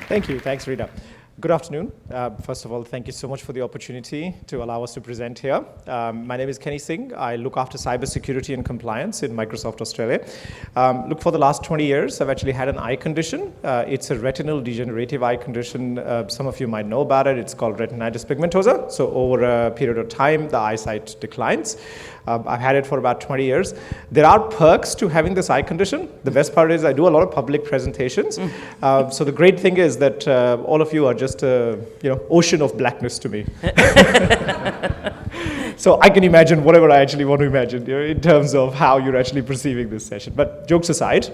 Thank you. Thanks, Rita. Good afternoon. First of all, thank you so much for the opportunity to allow us to present here. My name is Kenny Singh. I look after cybersecurity and compliance in Microsoft Australia. Look, for the last 20 years, I've actually had an eye condition. It's a retinal degenerative eye condition. Some of you might know about it. It's called retinitis pigmentosa. So over a period of time, the eyesight declines. I've had it for about 20 years. There are perks to having this eye condition. The best part is I do a lot of public presentations. So the great thing is that all of you are just a ocean of blackness to me. So I can imagine whatever I actually want to imagine in terms of how you're actually perceiving this session. But jokes aside,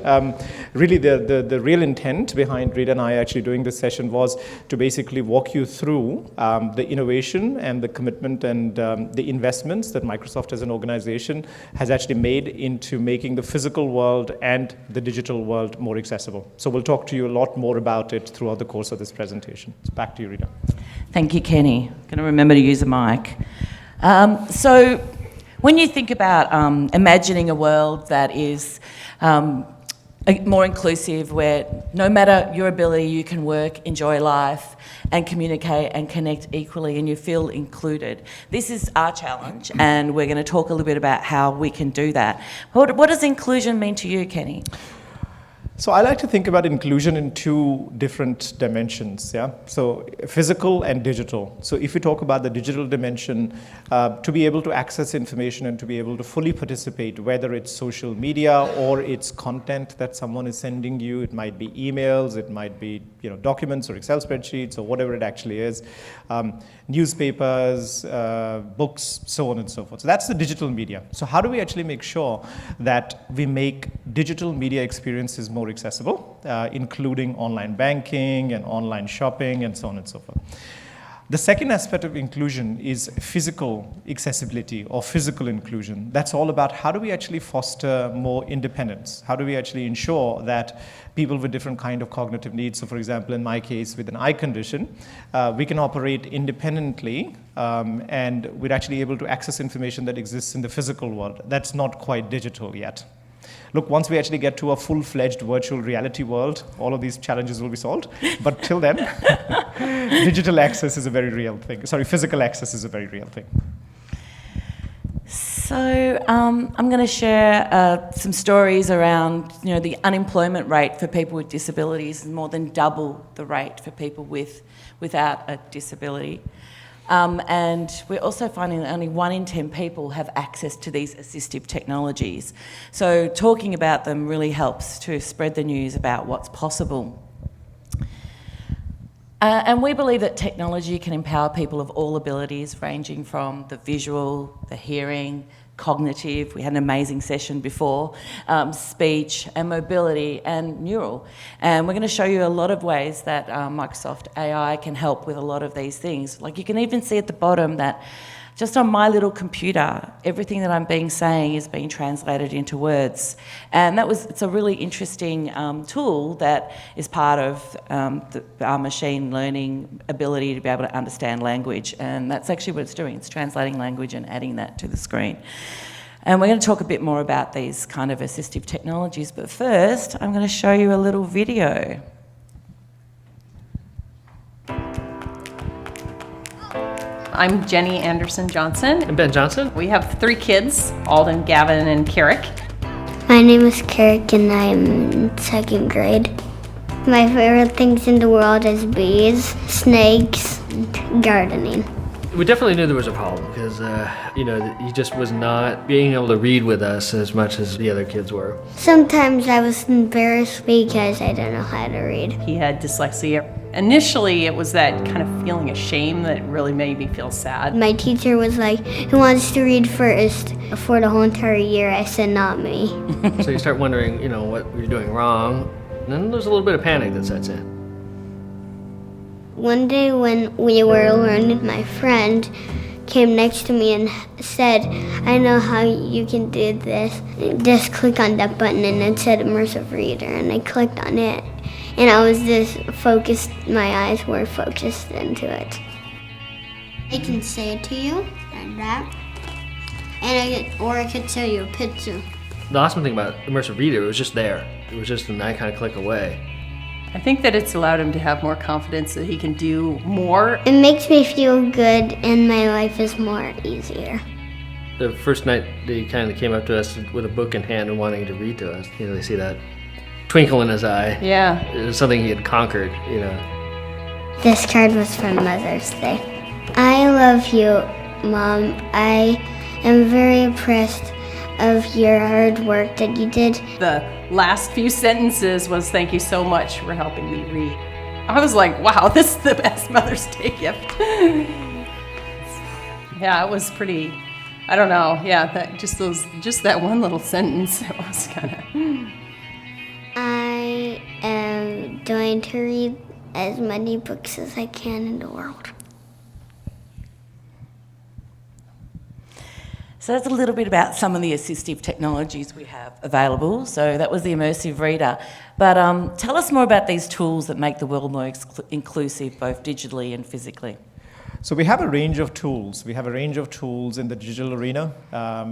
really the real intent behind Rita and I actually doing this session was to basically walk you through the innovation and the commitment and the investments that Microsoft as an organization has actually made into making the physical world and the digital world more accessible. So we'll talk to you a lot more about it throughout the course of this presentation. So back to you, Rita. Thank you, Kenny. I'm going to remember to use a mic. So when you think about imagining a world that is more inclusive, where no matter your ability, you can work, enjoy life, and communicate and connect equally, and you feel included. This is our challenge, and we're going to talk a little bit about how we can do that. What does inclusion mean to you, Kenny? So I like to think about inclusion in two different dimensions, yeah? So physical and digital. So if we talk about the digital dimension, to be able to access information and to be able to fully participate, whether it's social media or it's content that someone is sending you, it might be emails, it might be documents or Excel spreadsheets or whatever it actually is, newspapers, books, so on and so forth. So that's the digital media. So how do we actually make sure that we make digital media experiences more accessible, including online banking and online shopping and so on and so forth. The second aspect of inclusion is physical accessibility or physical inclusion. That's all about how do we actually foster more independence? How do we actually ensure that people with different kind of cognitive needs, so for example, in my case with an eye condition, we can operate independently and we're actually able to access information that exists in the physical world. That's not quite digital yet. Look, once we actually get to a full-fledged virtual reality world, all of these challenges will be solved. But till then, digital access is a very real thing. Sorry, physical access is a very real thing. So I'm going to share some stories around, the unemployment rate for people with disabilities is more than double the rate for people without a disability. And we're also finding that only 1 in 10 people have access to these assistive technologies. So talking about them really helps to spread the news about what's possible. And we believe that technology can empower people of all abilities, ranging from the visual, the hearing, cognitive, we had an amazing session before, speech and mobility and neural. And we're going to show you a lot of ways that Microsoft AI can help with a lot of these things. Like you can even see at the bottom that just on my little computer, everything that I'm saying is being translated into words. And it's a really interesting tool that is part of our machine learning ability to be able to understand language. And that's actually what it's doing. It's translating language and adding that to the screen. And we're going to talk a bit more about these kind of assistive technologies. But first, I'm going to show you a little video. I'm Jenny Anderson Johnson. And Ben Johnson. We have 3 kids, Alden, Gavin, and Carrick. My name is Carrick and I'm in 2nd grade. My favorite things in the world is bees, snakes, and gardening. We definitely knew there was a problem because, he just was not being able to read with us as much as the other kids were. Sometimes I was embarrassed because I don't know how to read. He had dyslexia. Initially, it was that kind of feeling of shame that really made me feel sad. My teacher was like, who wants to read first for the whole entire year? I said, not me. So you start wondering, what you're doing wrong. And then there's a little bit of panic that sets in. One day when we were learning, my friend came next to me and said, I know how you can do this. Just click on that button and it said immersive reader and I clicked on it. And I was just focused, my eyes were focused into it. I can say it to you, like that, or I could show you a picture. The awesome thing about immersive reader, it was just there. It was just an icon click away. I think that it's allowed him to have more confidence that he can do more. It makes me feel good and my life is more easier. The first night they kind of came up to us with a book in hand and wanting to read to us. You know, they see that twinkle in his eye. Yeah. It was something he had conquered, you know. This card was from Mother's Day. I love you, Mom. I am very impressed of your hard work that you did. The last few sentences was, "Thank you so much for helping me read." I was like, wow, this is the best Mother's Day gift. Yeah, it was pretty, I don't know, yeah, just that one little sentence, it was kind of... I am going to read as many books as I can in the world. So that's a little bit about some of the assistive technologies we have available. So that was the immersive reader. But tell us more about these tools that make the world more inclusive, both digitally and physically. So we have a range of tools. We have a range of tools in the digital arena.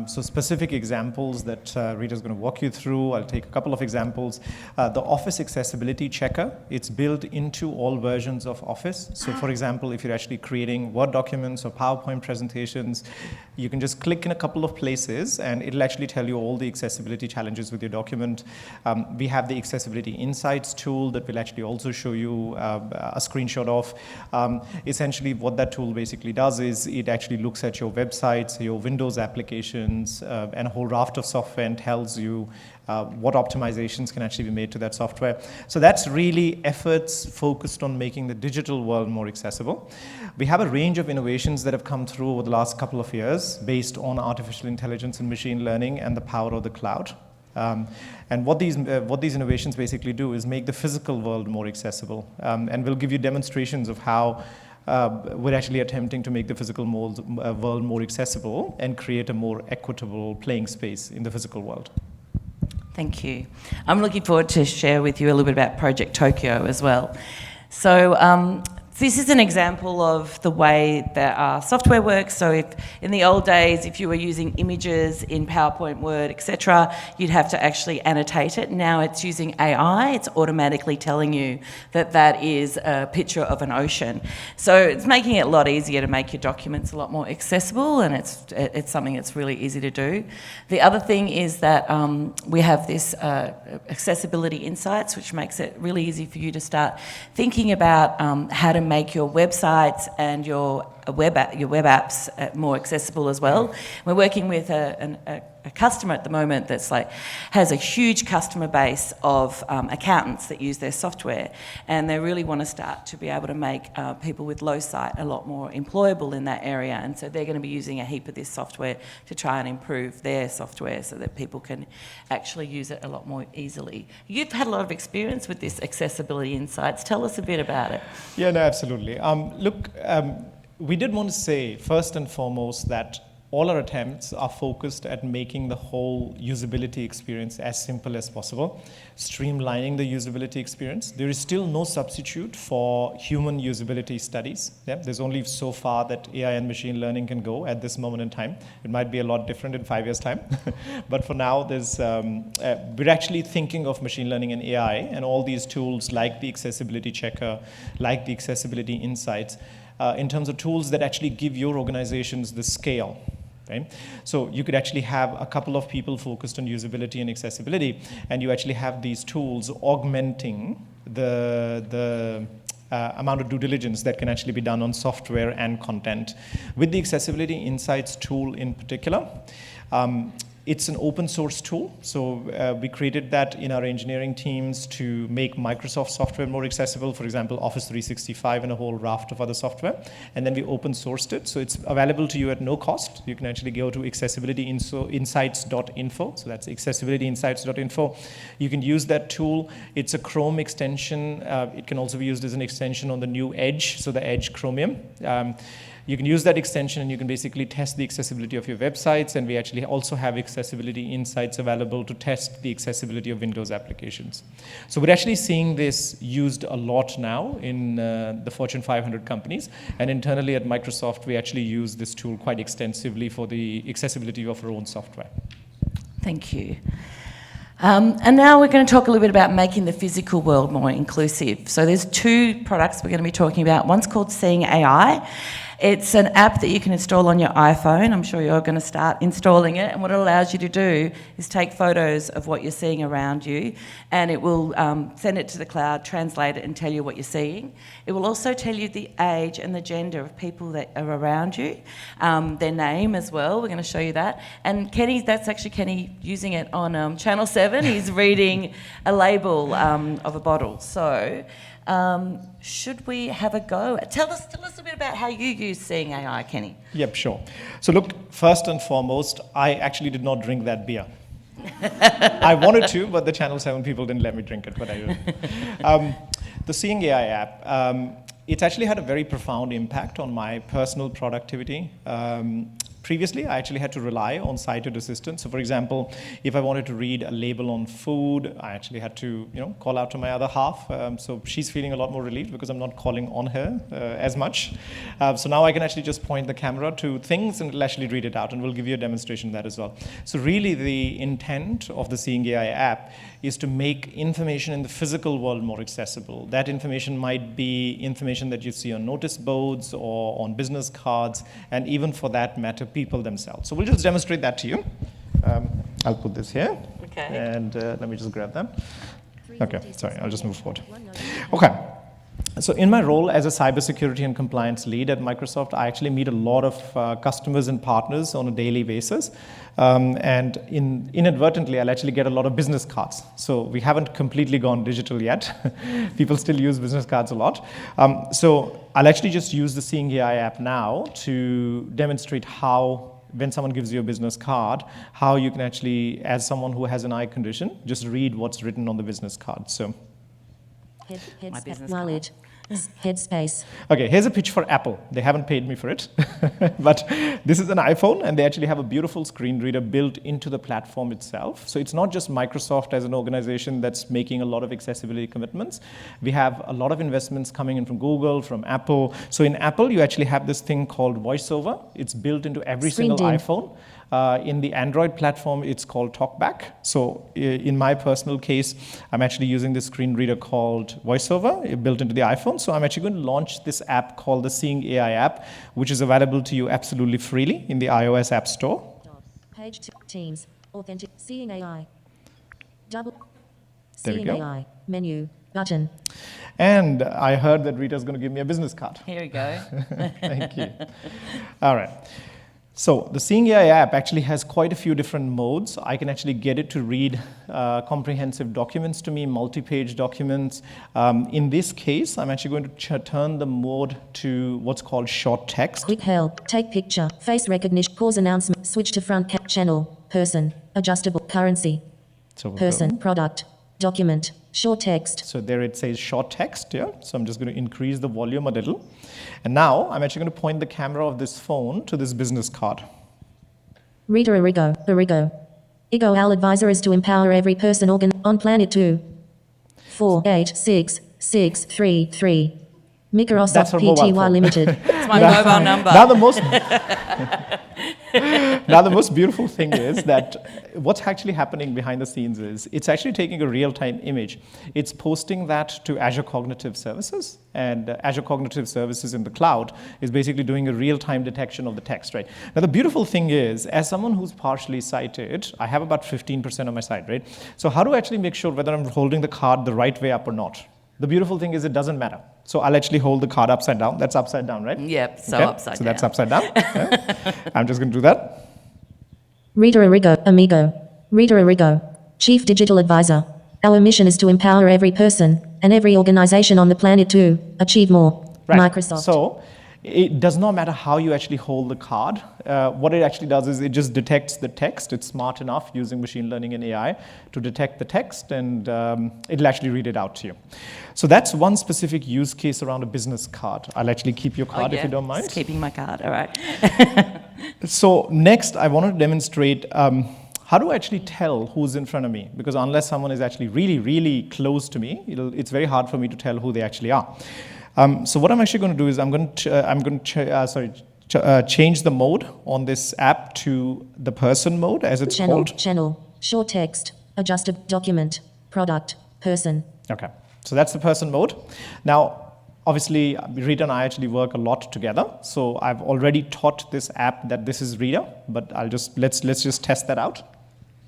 So specific examples that Rita's going to walk you through. I'll take a couple of examples. The Office Accessibility Checker, it's built into all versions of Office. So for example, if you're actually creating Word documents or PowerPoint presentations, you can just click in a couple of places and it'll actually tell you all the accessibility challenges with your document. We have the Accessibility Insights tool that will actually also show you a screenshot of. Essentially what that tool basically does is it actually looks at your websites, your Windows applications, and a whole raft of software and tells you what optimizations can actually be made to that software. So that's really efforts focused on making the digital world more accessible. We have a range of innovations that have come through over the last couple of years based on artificial intelligence and machine learning and the power of the cloud. And what these innovations basically do is make the physical world more accessible. And we'll give you demonstrations of how we're actually attempting to make the physical world more accessible and create a more equitable playing space in the physical world. Thank you. I'm looking forward to share with you a little bit about Project Tokyo as well. So this is an example of the way that our software works. So if in the old days, if you were using images in PowerPoint, Word, etc., you'd have to actually annotate it. Now it's using AI. It's automatically telling you that that is a picture of an ocean. So it's making it a lot easier to make your documents a lot more accessible, and it's something that's really easy to do. The other thing is that we have this accessibility insights, which makes it really easy for you to start thinking about how to make your websites and your web apps more accessible as well. We're working with a customer at the moment that's has a huge customer base of accountants that use their software, and they really want to start to be able to make people with low sight a lot more employable in that area, and so they're going to be using a heap of this software to try and improve their software so that people can actually use it a lot more easily. You've had a lot of experience with this accessibility insights. Tell us a bit about it. Yeah, no, absolutely. Look, we did want to say first and foremost that all our attempts are focused at making the whole usability experience as simple as possible, streamlining the usability experience. There is still no substitute for human usability studies. Yeah? There's only so far that AI and machine learning can go at this moment in time. It might be a lot different in 5 years' time. But for now, we're actually thinking of machine learning and AI and all these tools like the Accessibility Checker, like the Accessibility Insights, in terms of tools that actually give your organizations the scale. Right? So you could actually have a couple of people focused on usability and accessibility, and you actually have these tools augmenting the amount of due diligence that can actually be done on software and content. With the Accessibility Insights tool in particular, it's an open source tool, so we created that in our engineering teams to make Microsoft software more accessible, for example, Office 365 and a whole raft of other software, and then we open sourced it, so it's available to you at no cost. You can actually go to accessibilityinsights.info, so that's accessibilityinsights.info. You can use that tool. It's a Chrome extension. It can also be used as an extension on the new Edge, so the Edge Chromium. You can use that extension and you can basically test the accessibility of your websites, and we actually also have accessibility insights available to test the accessibility of Windows applications. So we're actually seeing this used a lot now in the Fortune 500 companies, and internally at Microsoft we actually use this tool quite extensively for the accessibility of our own software. Thank you. And now we're going to talk a little bit about making the physical world more inclusive. So there's two products we're going to be talking about. One's called Seeing AI. It's an app that you can install on your iPhone. I'm sure you're going to start installing it. And what it allows you to do is take photos of what you're seeing around you, and it will send it to the cloud, translate it, and tell you what you're seeing. It will also tell you the age and the gender of people that are around you, their name as well. We're going to show you that. And Kenny, that's actually Kenny using it on Channel 7. He's reading a label of a bottle. So should we have a go? Tell us a bit about how you use Seeing AI, Kenny. Yep, sure. So look, first and foremost, I actually did not drink that beer. I wanted to, but the Channel 7 people didn't let me drink it, but I did. The Seeing AI app, it's actually had a very profound impact on my personal productivity. Previously, I actually had to rely on sighted assistance. So for example, if I wanted to read a label on food, I actually had to call out to my other half. So she's feeling a lot more relieved because I'm not calling on her as much. So now I can actually just point the camera to things and it'll actually read it out, and we'll give you a demonstration of that as well. So really the intent of the Seeing AI app is to make information in the physical world more accessible. That information might be information that you see on notice boards or on business cards, and even for that matter, people themselves. So we'll just demonstrate that to you. I'll put this here. Okay. And let me just grab them. Okay, sorry, I'll just move forward. Okay. So in my role as a cybersecurity and compliance lead at Microsoft, I actually meet a lot of customers and partners on a daily basis. And inadvertently, I'll actually get a lot of business cards. So we haven't completely gone digital yet. People still use business cards a lot. So I'll actually just use the Seeing AI app now to demonstrate how, when someone gives you a business card, how you can actually, as someone who has an eye condition, just read what's written on the business card. So. Knowledge. Headspace. Okay, here's a pitch for Apple. They haven't paid me for it, but this is an iPhone, and they actually have a beautiful screen reader built into the platform itself. So it's not just Microsoft as an organization that's making a lot of accessibility commitments. We have a lot of investments coming in from Google, from Apple. So in Apple, you actually have this thing called VoiceOver. It's built into every single iPhone. In the Android platform, it's called TalkBack. So in my personal case, I'm actually using this screen reader called VoiceOver, built into the iPhone. So I'm actually going to launch this app called the Seeing AI app, which is available to you absolutely freely in the iOS App Store. Page 2, Teams, Authentic, Seeing AI. There we Seeing go. AI, menu, button. And I heard that Rita's going to give me a business card. Here we go. Thank you. All right. So the Seeing AI app actually has quite a few different modes. I can actually get it to read comprehensive documents to me, multi-page documents. In this case, I'm actually going to turn the mode to what's called short text. Quick help, take picture, face recognition, pause announcement, switch to front channel, person, adjustable, currency, So we'll person, go. product, document, short text. So there it says short text, yeah? So I'm just going to increase the volume a little. And now I'm actually going to point the camera of this phone to this business card. Rita Arrigo. Ego, our advisor is to empower every person on planet 2. 4866633. That's Microsoft her mobile Pty phone. Limited. It's my mobile number. Now the most beautiful thing is that what's actually happening behind the scenes is it's actually taking a real-time image. It's posting that to Azure Cognitive Services, and Azure Cognitive Services in the cloud is basically doing a real-time detection of the text, right? Now the beautiful thing is, as someone who's partially sighted, I have about 15% on my sight, right? So how do I actually make sure whether I'm holding the card the right way up or not? The beautiful thing is it doesn't matter. So I'll actually hold the card upside down. That's upside down, right? Yep, so Okay, upside so down. that's upside down. Okay. I'm just going to do that. Rita Arrigo, amigo. Rita Arrigo, Chief Digital Advisor. Our mission is to empower every person and every organization on the planet to achieve more. Right. Microsoft. So it does not matter how you actually hold the card. What it actually does is it just detects the text. It's smart enough using machine learning and AI to detect the text, and it'll actually read it out to you. So that's one specific use case around a business card. I'll actually keep your card if you don't mind. Just keeping my card, all right. So next, I want to demonstrate how do I actually tell who's in front of me? Because unless someone is actually really, really close to me, it's very hard for me to tell who they actually are. So what I'm actually going to do is I'm going to change the mode on this app to the person mode, as it's called. Channel, short text, adjusted, document, product, person. Okay, so that's the person mode. Now, obviously, Rita and I actually work a lot together. So I've already taught this app that this is Rita, but let's just test that out.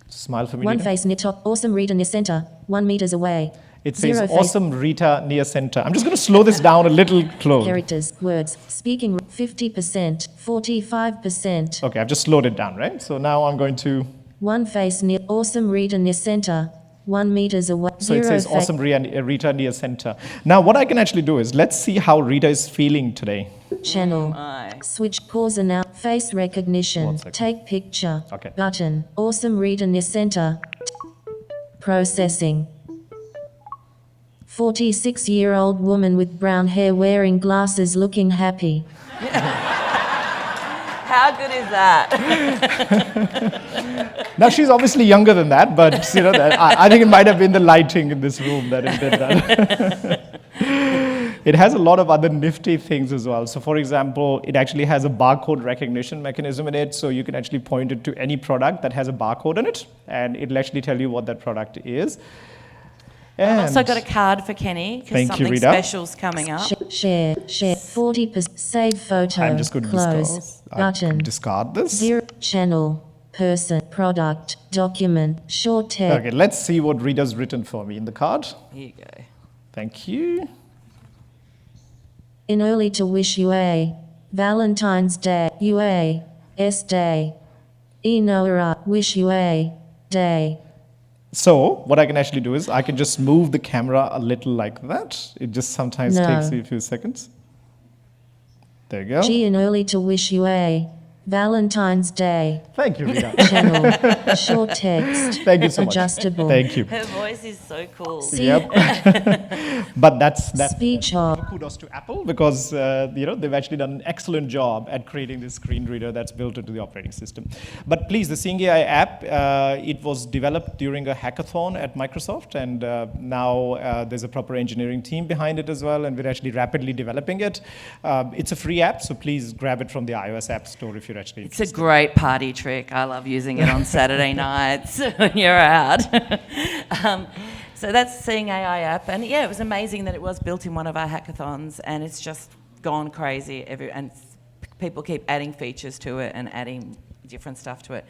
Smile for me, One Rita. face near top, awesome Rita near center, 1 meters away. It says Zero face. awesome Rita near center. I'm just going to slow this down a little close. Characters, words, speaking 50%, 45%. Okay, I've just slowed it down, right? So now I'm going to, One face near awesome Rita near center, 1 meters away. so it Zero says awesome Rita near center. Now what I can actually do is, let's see how Rita is feeling today. Channel. My. Switch, pause and out. Face recognition. 1 second. Take picture. Okay. Button. Awesome Rita near center. Processing. 46-year-old woman with brown hair wearing glasses looking happy. How good is that? Now she's obviously younger than that, but I think it might have been the lighting in this room that it did that. It has a lot of other nifty things as well. So for example, it actually has a barcode recognition mechanism in it. So you can actually point it to any product that has a barcode in it, and it'll actually tell you what that product is. I've also And- got a card for Kenny because Thank you, something Rita. special's coming up. Share. 40%. Save photo. I'm just going to Close. Button. discard this. Zero. Channel. Person. Product. Document. Short text. Okay, let's see what Rita's written for me in the card. Here you go. Thank you. In early to wish you a Valentine's Day. You a S Day. Enora. Wish you a day. So what I can actually do is I can just move the camera a little like that. It just sometimes No. takes me a few seconds. There you go. G in early to wish you a Valentine's Day. Thank you, Rita. Channel. Short text. Thank you so much. Adjustable. Thank you. Her voice is so cool. Yep. But that's Speech off. kudos to Apple because they've actually done an excellent job at creating this screen reader that's built into the operating system. But please, the Seeing AI app, it was developed during a hackathon at Microsoft, and now there's a proper engineering team behind it as well, and we're actually rapidly developing it. It's a free app, so please grab it from the iOS App Store if you're actually It's a interested. great party trick. I love using it on Saturday nights when you're out. So that's the Seeing AI app. And yeah, it was amazing that it was built in one of our hackathons, and it's just gone crazy. And people keep adding features to it and adding different stuff to it.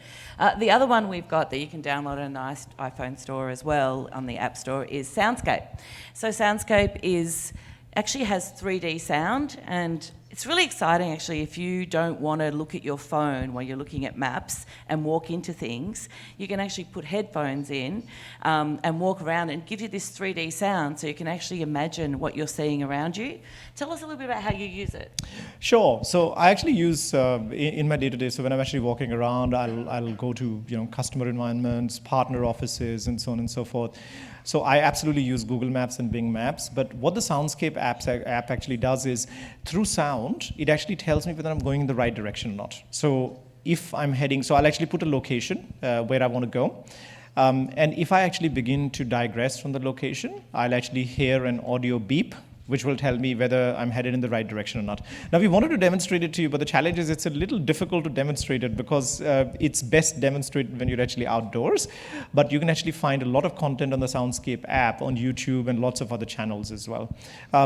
The other one we've got that you can download on the iPhone store as well, on the App Store, is Soundscape. So Soundscape actually has 3D sound, and it's really exciting actually if you don't want to look at your phone while you're looking at maps and walk into things. You can actually put headphones in and walk around, and give you this 3D sound so you can actually imagine what you're seeing around you. Tell us a little bit about how you use it. Sure. So I actually use in my day-to-day. So when I'm actually walking around, I'll go to customer environments, partner offices, and so on and so forth. So I absolutely use Google Maps and Bing Maps. But what the Soundscape app actually does is, through sound, it actually tells me whether I'm going in the right direction or not. So if I'm heading, so I'll actually put a location where I want to go. And if I actually begin to digress from the location, I'll actually hear an audio beep, which will tell me whether I'm headed in the right direction or not. Now, we wanted to demonstrate it to you, but the challenge is it's a little difficult to demonstrate it because it's best demonstrated when you're actually outdoors. But you can actually find a lot of content on the Soundscape app on YouTube and lots of other channels as well.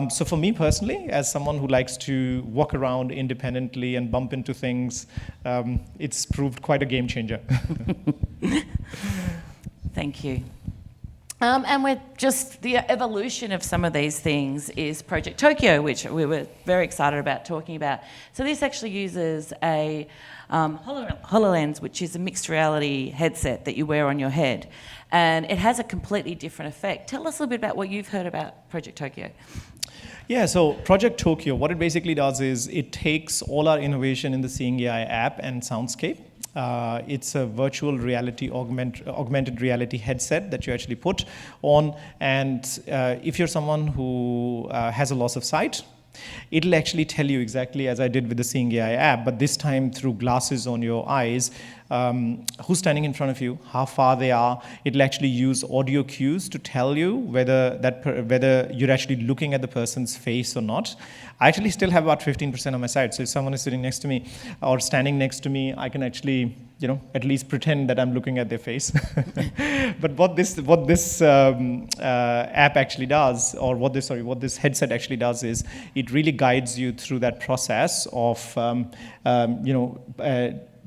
So for me personally, as someone who likes to walk around independently and bump into things, it's proved quite a game changer. Thank you. And we're just, the evolution of some of these things is Project Tokyo, which we were very excited about talking about. So this actually uses a HoloLens, which is a mixed reality headset that you wear on your head. And it has a completely different effect. Tell us a little bit about what you've heard about Project Tokyo. Yeah, so Project Tokyo, what it basically does is it takes all our innovation in the Seeing AI app and Soundscape. It's a virtual reality, augmented reality headset that you actually put on. And if you're someone who has a loss of sight, it'll actually tell you exactly as I did with the Seeing AI app, but this time through glasses on your eyes, who's standing in front of you, how far they are. It'll actually use audio cues to tell you whether you're actually looking at the person's face or not. I actually still have about 15% on my side. So if someone is sitting next to me or standing next to me, I can actually, at least pretend that I'm looking at their face. But what this app actually does, or what this headset actually does, is it really guides you through that process of,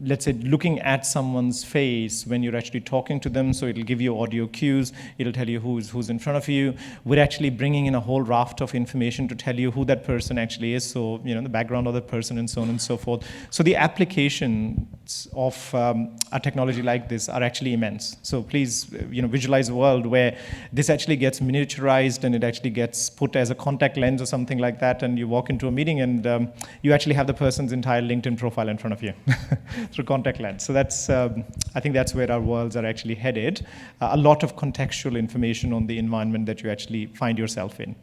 let's say, looking at someone's face when you're actually talking to them. So it'll give you audio cues. It'll tell you who's in front of you. We're actually bringing in a whole raft of information to tell you who that person actually is. So, the background of the person and so on and so forth. So the applications of a technology like this are actually immense. So please, visualize a world where this actually gets miniaturized and it actually gets put as a contact lens or something like that. And you walk into a meeting and you actually have the person's entire LinkedIn profile in front of you. Through contact lens. So that's, I think that's where our worlds are actually headed. A lot of contextual information on the environment that you actually find yourself in.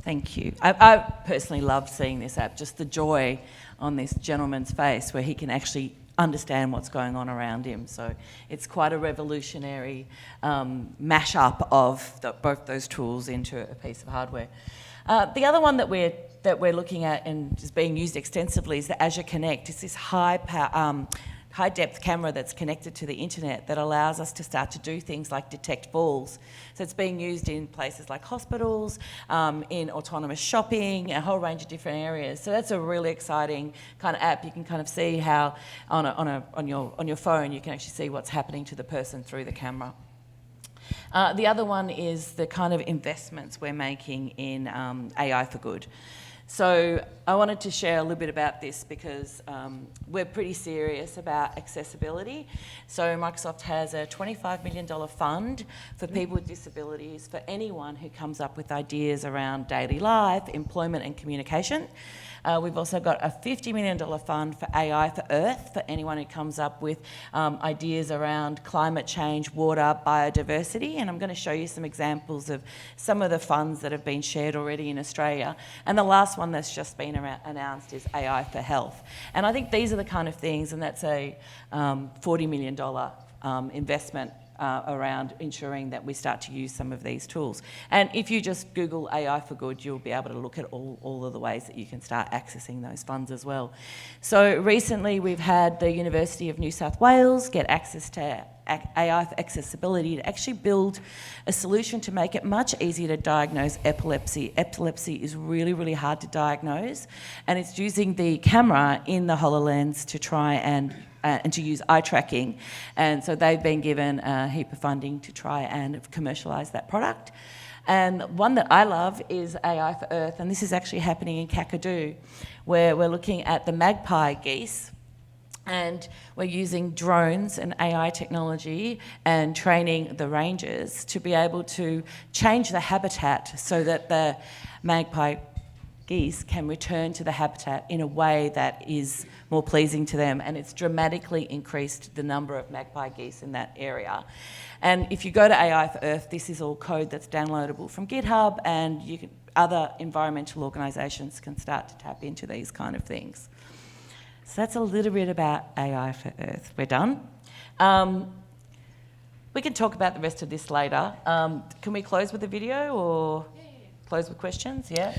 Thank you. I personally love seeing this app, just the joy on this gentleman's face where he can actually understand what's going on around him. So it's quite a revolutionary mash-up of both those tools into a piece of hardware. The other one that we're looking at and is being used extensively is the Azure Connect. It's this high-depth camera that's connected to the internet that allows us to start to do things like detect falls. So it's being used in places like hospitals, in autonomous shopping, a whole range of different areas. So that's a really exciting kind of app. You can kind of see how on your phone you can actually see what's happening to the person through the camera. The other one is the kind of investments we're making in AI for good. So I wanted to share a little bit about this because we're pretty serious about accessibility. So Microsoft has a $25 million fund for people with disabilities, for anyone who comes up with ideas around daily life, employment and communication. We've also got a $50 million fund for AI for Earth, for anyone who comes up with ideas around climate change, water, biodiversity. And I'm going to show you some examples of some of the funds that have been shared already in Australia. And the last one that's just been announced is AI for Health. And I think these are the kind of things, and that's a $40 million investment around ensuring that we start to use some of these tools. And if you just Google AI for Good, you'll be able to look at all of the ways that you can start accessing those funds as well. So recently we've had the University of New South Wales get access to AI for accessibility to actually build a solution to make it much easier to diagnose epilepsy. Epilepsy is really, really hard to diagnose, and it's using the camera in the HoloLens to try and to use eye tracking. And so they've been given a heap of funding to try and commercialise that product. And one that I love is AI for Earth, and this is actually happening in Kakadu, where we're looking at the magpie geese, and we're using drones and AI technology and training the rangers to be able to change the habitat so that the magpie geese can return to the habitat in a way that is more pleasing to them, and it's dramatically increased the number of magpie geese in that area. And if you go to AI for Earth, this is all code that's downloadable from GitHub, and other environmental organisations can start to tap into these kind of things. So that's a little bit about AI for Earth. We're done. We can talk about the rest of this later. Can we close with a video or close with questions? Yeah.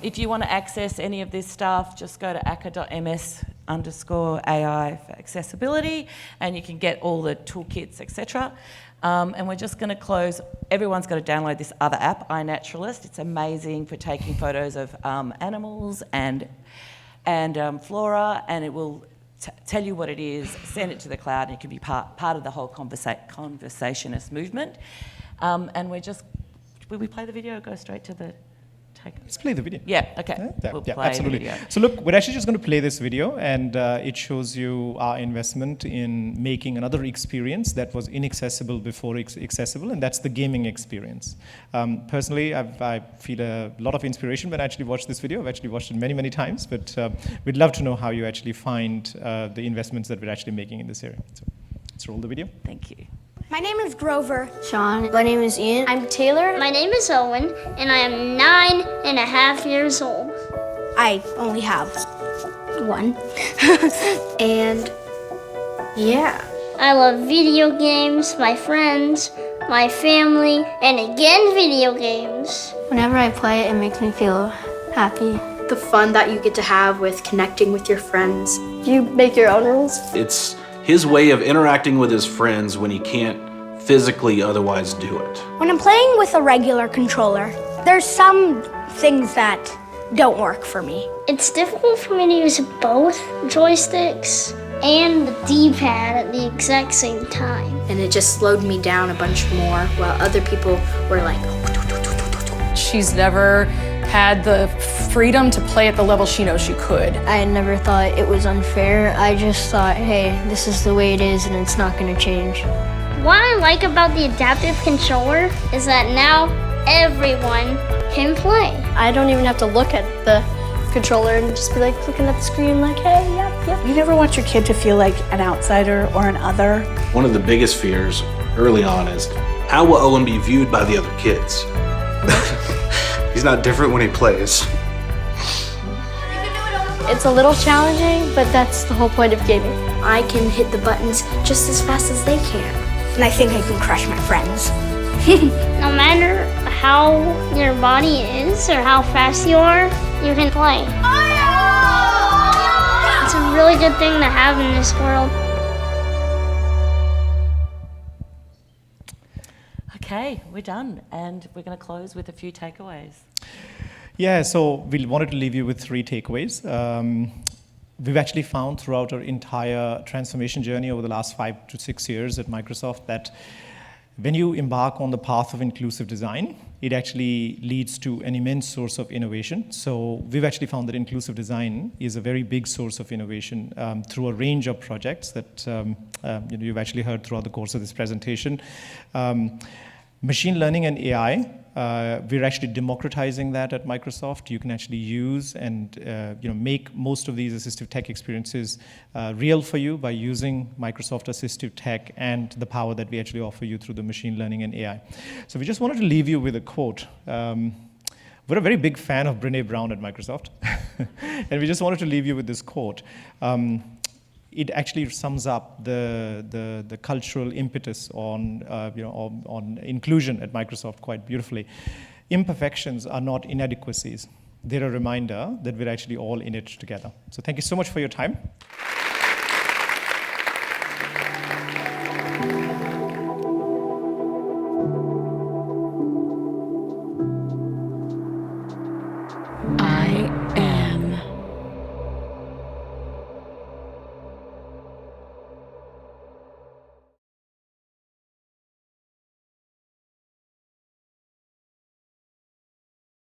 If you want to access any of this stuff, just go to akka.ms_AI for accessibility, and you can get all the toolkits, etc. And we're just going to close. Everyone's got to download this other app, iNaturalist. It's amazing for taking photos of animals and flora, and it will tell you what it is, send it to the cloud, and it can be part of the whole conversationist movement. And will we play the video or go straight to the take? Let's play the video. Yeah, okay. We'll play absolutely. The video. So look, we're actually just going to play this video, and it shows you our investment in making another experience that was inaccessible before accessible, and that's the gaming experience. Personally, I feel a lot of inspiration when I actually watch this video. I've actually watched it many, many times, but we'd love to know how you actually find the investments that we're actually making in this area. So let's roll the video. Thank you. My name is Grover. Sean. My name is Ian. I'm Taylor. My name is Owen, and I am 9.5 years old. I only have one. And Yeah. I love video games, my friends, my family, and again video games. Whenever I play it, it makes me feel happy. The fun that you get to have with connecting with your friends. You make your own rules? It's his way of interacting with his friends when he can't physically otherwise do it. When I'm playing with a regular controller, there's some things that don't work for me. It's difficult for me to use both joysticks and the D-pad at the exact same time. And it just slowed me down a bunch more while other people were like... She's never had the freedom to play at the level she knows she could. I never thought it was unfair. I just thought, hey, this is the way it is and it's not going to change. What I like about the adaptive controller is that now everyone can play. I don't even have to look at the controller and just be like looking at the screen like, hey, yep. You never want your kid to feel like an outsider or an other. One of the biggest fears early on is, how will Owen be viewed by the other kids? He's not different when he plays. It's a little challenging, but that's the whole point of gaming. I can hit the buttons just as fast as they can. And I think I can crush my friends. No matter how your body is or how fast you are, you can play. It's a really good thing to have in this world. Okay, we're done, and we're going to close with a few takeaways. Yeah, so we wanted to leave you with 3 takeaways. We've actually found throughout our entire transformation journey over the last 5 to 6 years at Microsoft that when you embark on the path of inclusive design, it actually leads to an immense source of innovation. So we've actually found that inclusive design is a very big source of innovation through a range of projects that you've actually heard throughout the course of this presentation. Machine learning and AI, we're actually democratizing that at Microsoft. You can actually use and make most of these assistive tech experiences real for you by using Microsoft assistive tech and the power that we actually offer you through the machine learning and AI. So we just wanted to leave you with a quote. We're a very big fan of Brené Brown at Microsoft, and we just wanted to leave you with this quote. It actually sums up the cultural impetus on inclusion at Microsoft quite beautifully. Imperfections are not inadequacies. They're a reminder that we're actually all in it together. So thank you so much for your time.